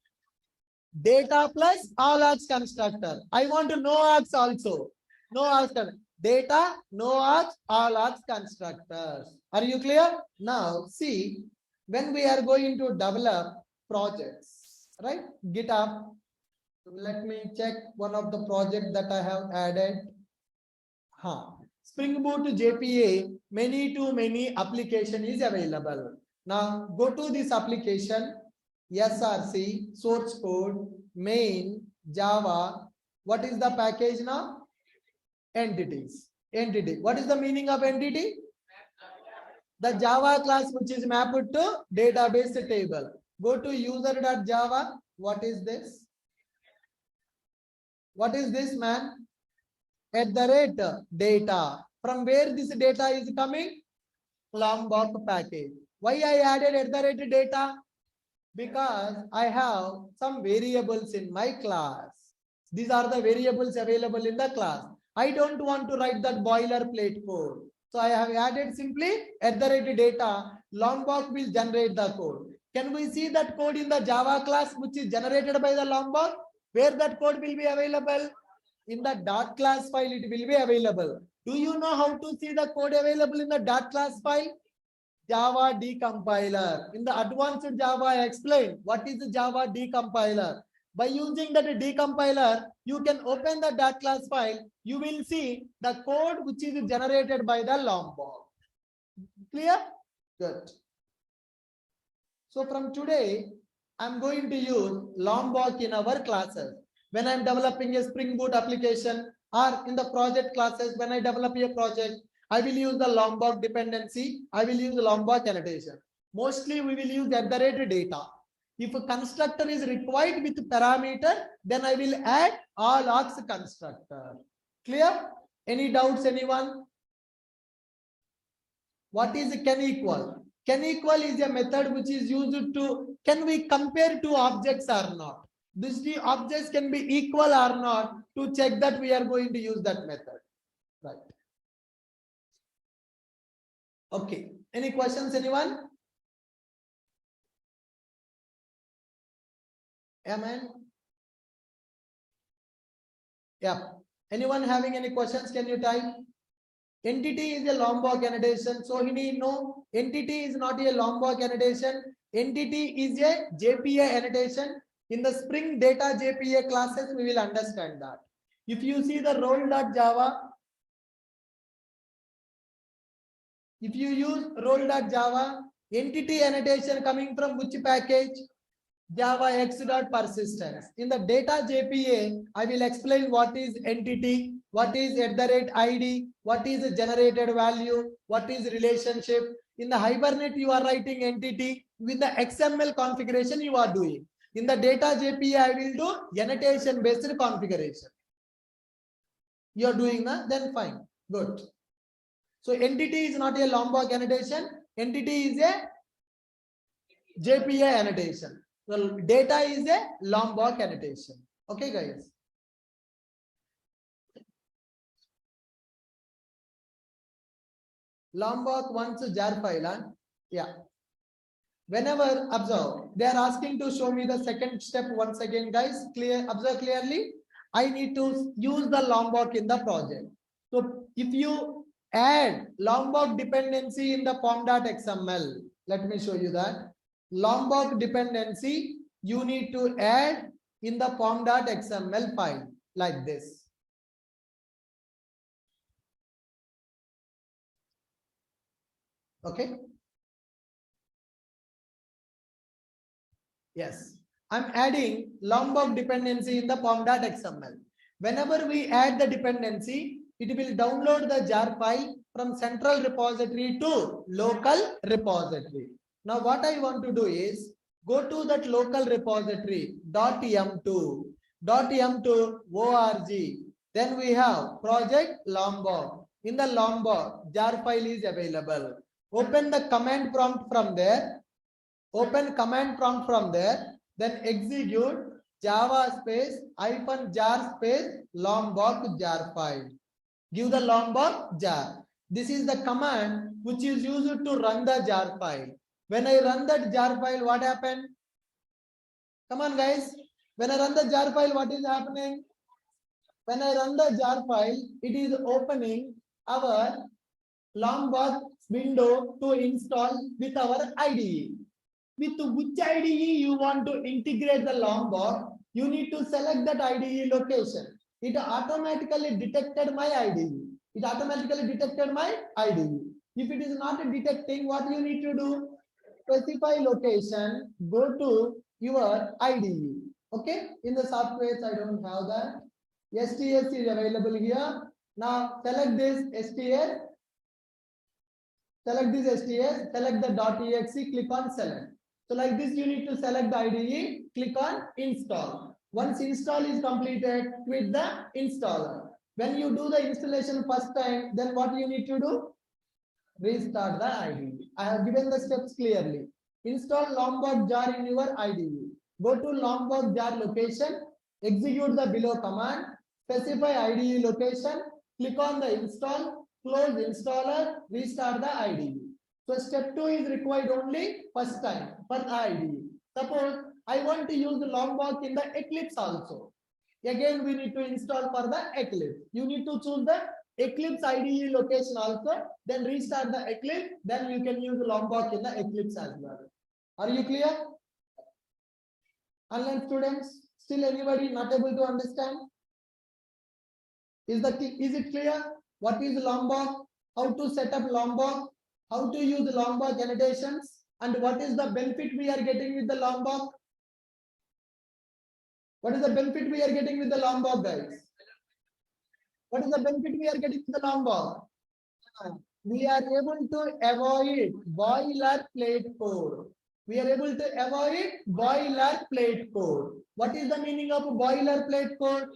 Data plus all args constructor. I want to know args also. No args. Data, no args, all args constructors. Are you clear? Now see, when we are going to develop projects, right? GitHub. Let me check one of the projects that I have added. Springboot JPA, many to many application is available. Now go to this application, SRC, source code, main, Java. What is the package now? Entities. Entity. What is the meaning of entity? The Java class which is mapped to database table. Go to user.java. What is this? What is this, man? @data. From where this data is coming? Lombok package. Why I added @data? Because I have some variables in my class. These are the variables available in the class. I don't want to write that boilerplate code. So I have added simply @data. Lombok will generate the code. Can we see that code in the Java class which is generated by the Lombok? Where that code will be available? in the dot class file it will be available. Do you know how to see the code available in the dot class file? Java decompiler. In the advanced Java, I explained what is the Java decompiler. By using that decompiler, you can open the dot class file. You will see the code which is generated by the Lombok. Clear? Good. So from today, I'm going to use Lombok in our classes. When I'm developing a Springboot application or in the project classes, when I develop a project, I will use the Lombok dependency. I will use the Lombok annotation. Mostly we will use data. If a constructor is required with parameter, then I will add all args constructor. Clear? Any doubts, anyone? What is can equal? Can equal is a method which is used to, can we compare two objects or not? These two objects can be equal or not, to check that we are going to use that method. Right. Okay. Any questions, anyone? Amen. Yeah. Anyone having any questions? Can you type? Entity is a Lombok annotation. So he need know entity is not a Lombok annotation. Entity is a JPA annotation. In the Spring Data JPA classes, we will understand that. If you see the role.java, if you use role.java, entity annotation coming from which package? Java x.persistence. In the data JPA, I will explain what is entity, what is @ID, what is generated value, what is relationship. In the Hibernate, you are writing entity with the XML configuration you are doing. In the data JPA, I will do annotation based configuration. You are doing that, then fine, good. So entity is not a Lombok annotation. Entity is a JPA annotation. Well, data is a Lombok annotation. Okay, guys. Lombok wants a jar file. Huh? Yeah. Whenever, observe, they are asking to show me the second step once again, guys. Clear, observe clearly. I need to use the Lombok in the project. So if you add Lombok dependency in the pom.xml, let me show you that. Lombok dependency you need to add in the pom.xml file like this. Okay. Yes. I'm adding Lombok dependency in the pom.xml. Whenever we add the dependency, it will download the jar file from central repository to local repository. Now what I want to do is go to that local repository .m2 org. Then we have project Lombok. In the Lombok, jar file is available. Open the command prompt from there. Open command prompt from there. Then execute java space -jar space Lombok jar file. Give the Lombok jar. This is the command which is used to run the jar file. When I run that jar file, what happened? Come on, guys. When I run the jar file, what is happening? When I run the jar file, it is opening our Lombok window to install with our IDE. With which IDE you want to integrate the Lombok, you need to select that IDE location. It automatically detected my IDE. It automatically detected my IDE. If it is not detecting, what you need to do? Specify location, go to your IDE. Okay, in the software, I don't have that. STS is available here. Now select this STS. Select this STS, select the .exe, click on select. So like this, you need to select the IDE, click on install. Once install is completed, quit the installer. When you do the installation first time, then what you need to do? Restart the IDE. I have given the steps clearly. Install Lombok jar in your IDE. Go to Lombok jar location, execute the below command, specify IDE location, click on the install, close installer, restart the IDE. So step 2 is required only first time for IDE. Suppose I want to use the Lombok in the Eclipse also. Again, we need to install for the Eclipse. You need to choose the Eclipse IDE location also. Then restart the Eclipse. Then you can use Lombok in the Eclipse as well. Are you clear? Online students, still anybody not able to understand? Is it clear? What is Lombok? How to set up Lombok? How to use Lombok annotations? And what is the benefit we are getting with the Lombok? What is the benefit we are getting with the Lombok, guys? What is the benefit we are getting with the Lombok? We are able to avoid boilerplate code. We are able to avoid boilerplate code. What is the meaning of boilerplate code?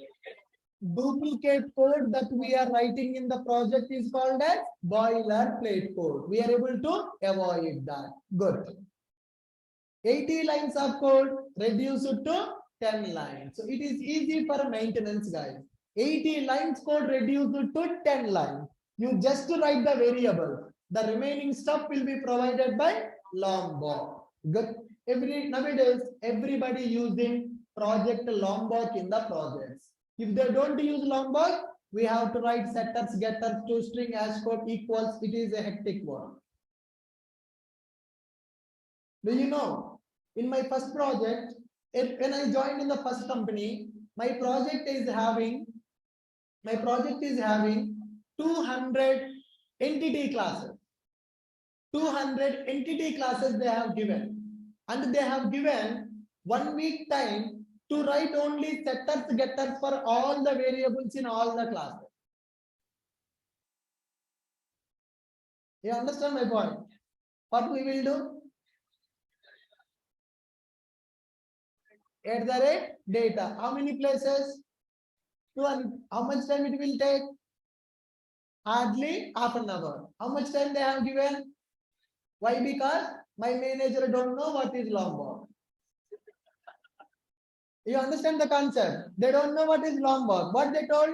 Duplicate code that we are writing in the project is called as boilerplate code. We are able to avoid that. Good. 80 lines of code reduced to 10 lines. So it is easy for maintenance, guys. 80 lines code reduced to 10 lines. You just write the variable. The remaining stuff will be provided by Lombok. Good. Nowadays, everybody using project Lombok in the projects. If they don't use Lombok, we have to write setters, getters, toString, hash code equals. It is a hectic work. Do you know, in my first project, when I joined in the first company, my project is having 200 entity classes. 200 entity classes they have given. And they have given 1 week time to write only setters, getters for all the variables in all the classes. You understand my point? What we will do? At the rate data. How many places? How much time it will take? Hardly half an hour. How much time they have given? Why? Because my manager don't know what is Lombok. You understand the concept? They don't know what is Lombok. What they told?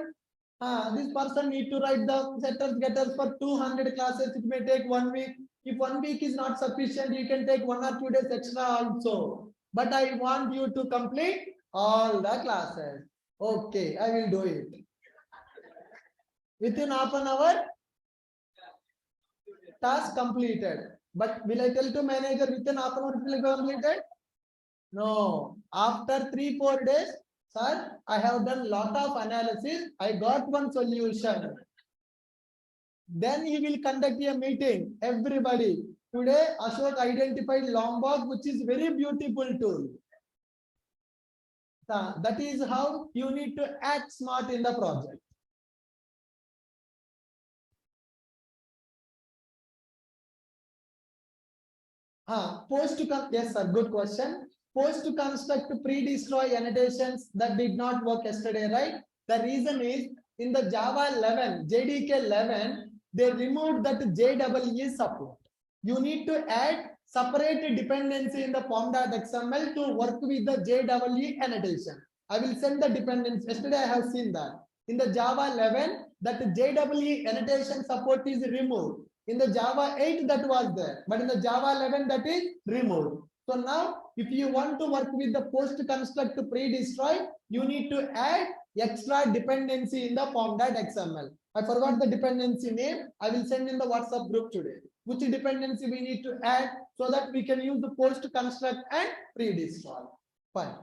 This person need to write the setters, getters for 200 classes. It may take 1 week. If 1 week is not sufficient, you can take 1 or 2 days extra also. But I want you to complete all the classes. Okay, I will do it. Within half an hour, task completed. But will I tell to manager within half an hour it will be completed? No. After 3-4 days, sir, I have done lot of analysis. I got one solution. Then he will conduct a meeting. Everybody. Today, Ashok identified Lombok, which is very beautiful tool. That is how you need to act smart in the project. Yes, sir. Good question. Post to construct pre-destroy annotations that did not work yesterday, right? The reason is in the Java 11, JDK 11, they removed that JEE support. You need to add separate dependency in the form.xml to work with the JEE annotation. I will send the dependency. Yesterday I have seen that. In the Java 11, that JEE annotation support is removed. In the Java 8 that was there, but in the Java 11 that is removed. So now if you want to work with the post construct pre-destroy, you need to add extra dependency in the form.xml. I forgot the dependency name. I will send in the WhatsApp group today. Which dependency we need to add so that we can use the post construct and pre-destroy. Fine.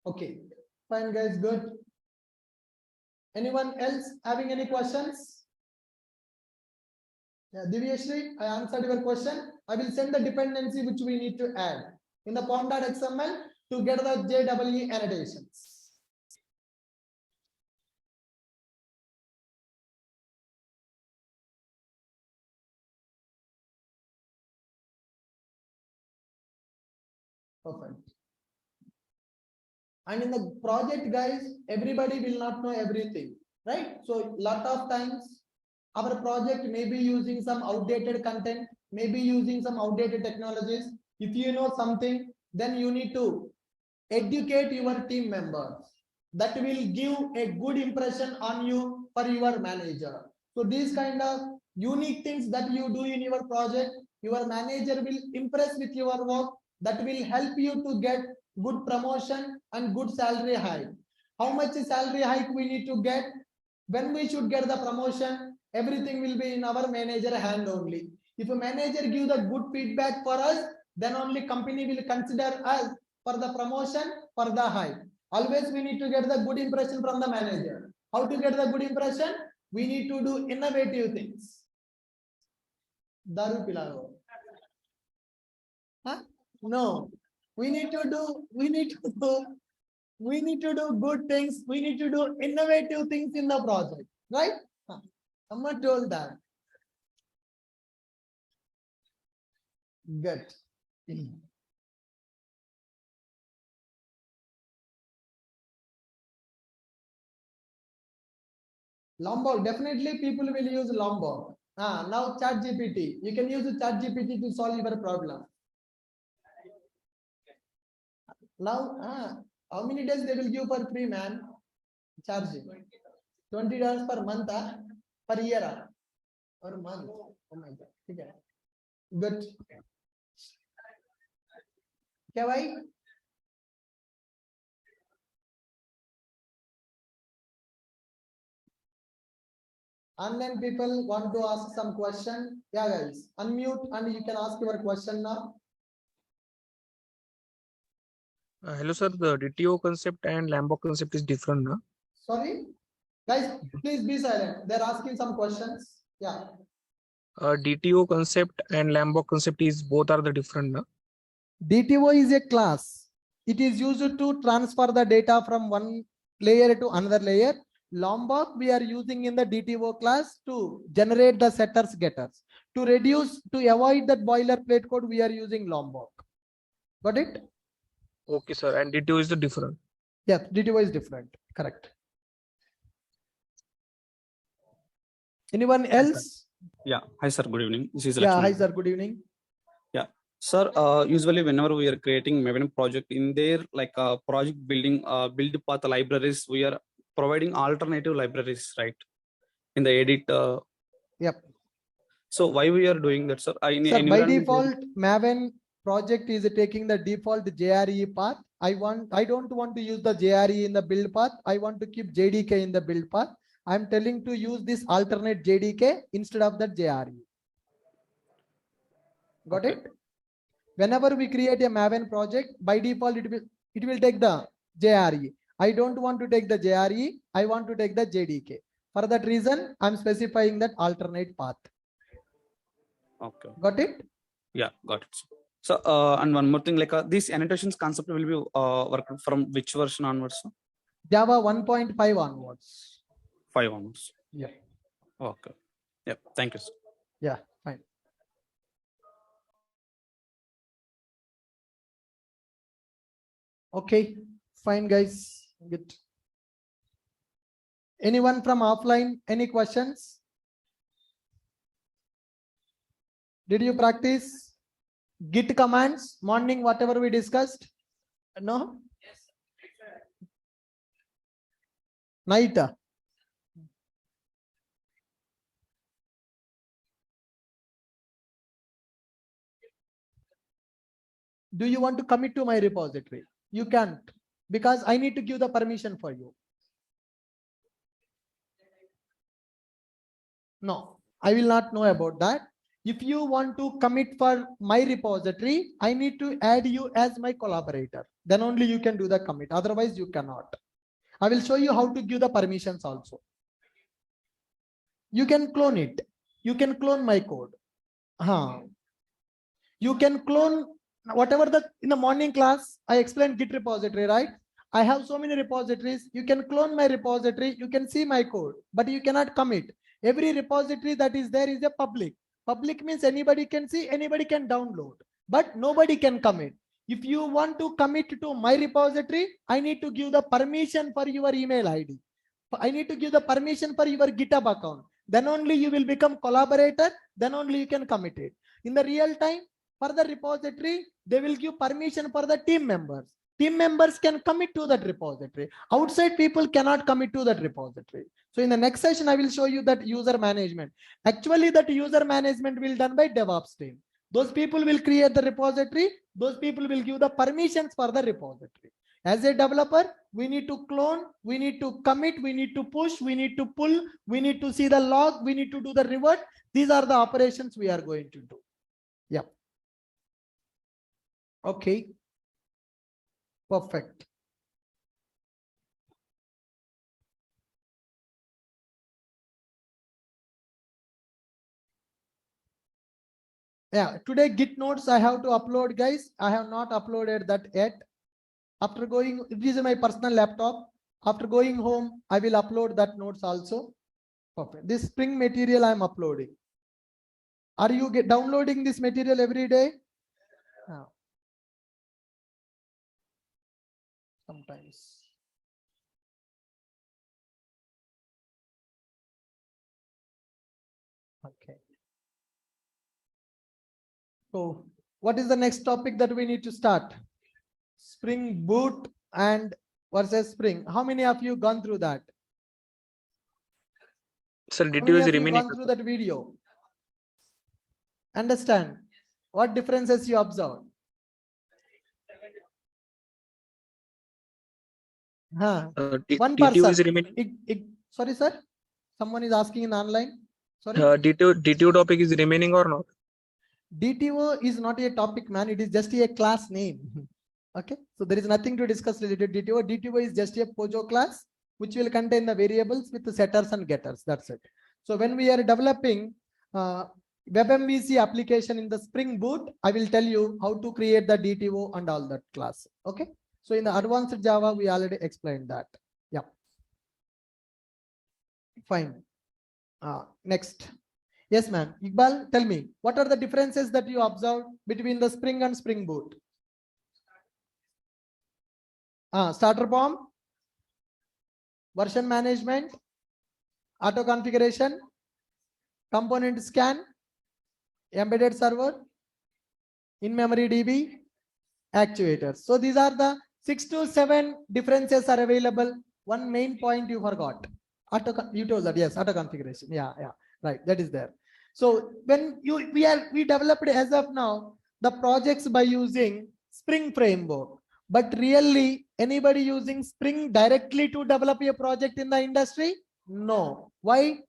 Okay. Fine, guys. Good. Anyone else having any questions? Yeah, Divyashri, I answered your question. I will send the dependency which we need to add in the form.xml to get the JEE annotations. Perfect. And in the project, guys, everybody will not know everything, right? So lot of times our project may be using some outdated content, maybe using some outdated technologies. If you know something, then you need to educate your team members. That will give a good impression on you for your manager. So these kind of unique things that you do in your project, your manager will impress with your work. That will help you to get good promotion, and good salary hike. How much salary hike we need to get? When we should get the promotion, everything will be in our manager hand only. If a manager give the good feedback for us, then only company will consider us for the promotion, for the hike. Always we need to get the good impression from the manager. How to get the good impression? We need to do innovative things. Daru pilao. Huh? No. We need to do good things. We need to do innovative things in the project, right? Someone told that. Good. Lombok, definitely people will use Lombok. Now ChatGPT. You can use ChatGPT to solve your problem. Now, how many days they will give for free, man? Charging. $20 per month, per year, per month. Oh my God. Okay. Good. क्या भाई? Online people want to ask some question. Yeah, guys, unmute and you can ask your question now. Hello, sir. The DTO concept and Lambo concept is different, no? Sorry, guys, please be silent. They're asking some questions. Yeah. DTO concept and Lambo concept is both are the different, no? DTO is a class. It is used to transfer the data from one layer to another layer. Lombok we are using in the DTO class to generate the setters getters. To avoid that boilerplate code, we are using Lombok. Got it? Okay, sir. And DTO is the different. Yes, DTO is different. Correct. Anyone else? Yeah. Hi, sir. Good evening. This is Yeah. Lakshman. Hi, sir. Good evening. Yeah. Sir, usually whenever we are creating Maven project in there, like project building, build path libraries, we are providing alternative libraries, right? In the edit. Yep. So why we are doing that, sir? Sir, by default, Maven project is taking the default JRE path. I don't want to use the JRE in the build path. I want to keep JDK in the build path. I'm telling to use this alternate JDK instead of that JRE. Got it? Whenever we create a Maven project, by default, it will take the JRE. I don't want to take the JRE. I want to take the JDK. For that reason, I'm specifying that alternate path. Okay. Got it? Yeah, got it. So, and one more thing, like this annotations concept will be worked from which version onwards? Sir? Java 1.5 onwards. 5 onwards. Yeah. Okay. Yeah. Thank you, sir. Yeah, fine. Okay, fine, guys. Good. Anyone from offline? Any questions? Did you practice Git commands morning, whatever we discussed? No? Yes. Night. Do you want to commit to my repository? You can't, because I need to give the permission for you. No, I will not know about that. If you want to commit for my repository, I need to add you as my collaborator. Then only you can do the commit. Otherwise, you cannot. I will show you how to give the permissions also. You can clone it. You can clone my code. You can clone whatever in the morning class, I explained Git repository, right? I have so many repositories. You can clone my repository. You can see my code, but you cannot commit. Every repository that is there is a public. Public means anybody can see, anybody can download, but nobody can commit. If you want to commit to my repository, I need to give the permission for your email ID. I need to give the permission for your GitHub account. Then only you will become collaborator. Then only you can commit it. In the real time, for the repository, they will give permission for the team members. Team members can commit to that repository. Outside people cannot commit to that repository. So in the next session, I will show you that user management. Actually, that user management will be done by DevOps team. Those people will create the repository. Those people will give the permissions for the repository. As a developer, we need to clone, we need to commit, we need to push, we need to pull, we need to see the log, we need to do the revert. These are the operations we are going to do. Yeah. Okay. Perfect. Yeah, today Git notes I have to upload, guys. I have not uploaded that yet. After going, this is my personal laptop. After going home, I will upload that notes also. Perfect. This Spring material I am uploading. Are you downloading this material every day? Sometimes. Okay. So what is the next topic that we need to start? Spring Boot and versus Spring. How many of you gone through that? Sir, How DTO many is of you remaining. gone through that video? Understand what differences you observe? One DTO is person. remaining. Sorry, sir. Someone is asking in online. Sorry. DTO topic is remaining or not? DTO is not a topic, man. It is just a class name. Okay. So there is nothing to discuss related to DTO. DTO is just a POJO class, which will contain the variables with the setters and getters. That's it. So when we are developing WebMVC application in the Spring Boot, I will tell you how to create the DTO and all that class. Okay. So in the advanced Java, we already explained that. Yeah. Fine. Next. Yes, ma'am. Iqbal, tell me, what are the differences that you observed between the Spring and Spring Boot? Starter bomb, version management, auto configuration, component scan, embedded server, in-memory DB, actuators. So these are the 6 to 7 differences are available. One main point you forgot. You told that, yes, auto configuration. Yeah, right. That is there. So when we developed as of now the projects by using Spring framework, but really anybody using Spring directly to develop a project in the industry? No. Why?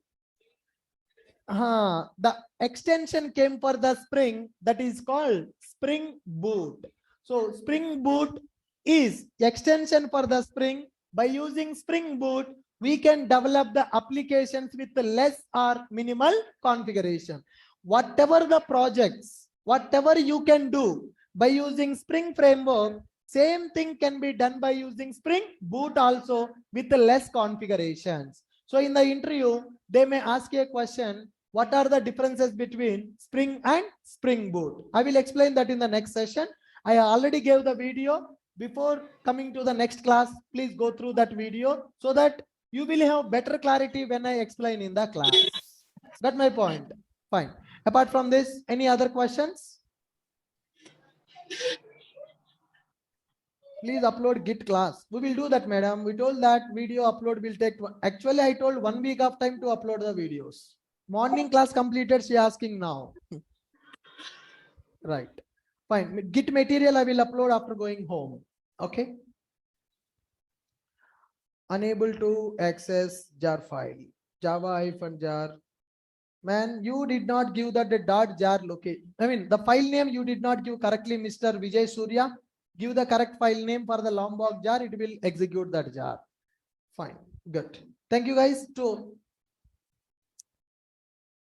The extension came for the Spring that is called Springboot. So Springboot is extension for the Spring. By using Springboot, we can develop the applications with less or minimal configuration. Whatever the projects, whatever you can do by using Spring framework, same thing can be done by using Spring Boot also with less configurations. So in the interview, they may ask a question, what are the differences between Spring and Spring Boot? I will explain that in the next session. I already gave the video. Before coming to the next class, please go through that video so that you will have better clarity when I explain in the class. That's my point. Fine. Apart from this, any other questions? Please upload Git class. We will do that, madam. We told that video upload will take, actually I told 1 week of time to upload the videos. Morning class completed, she asking now. Right. Fine. Git material I will upload after going home. Okay. Unable to access jar file. Java-jar. Man, you did not give that the .jar location. I mean, the file name you did not give correctly, Mr. Vijay Surya. Give the correct file name for the Lombok jar. It will execute that jar. Fine. Good. Thank you guys. To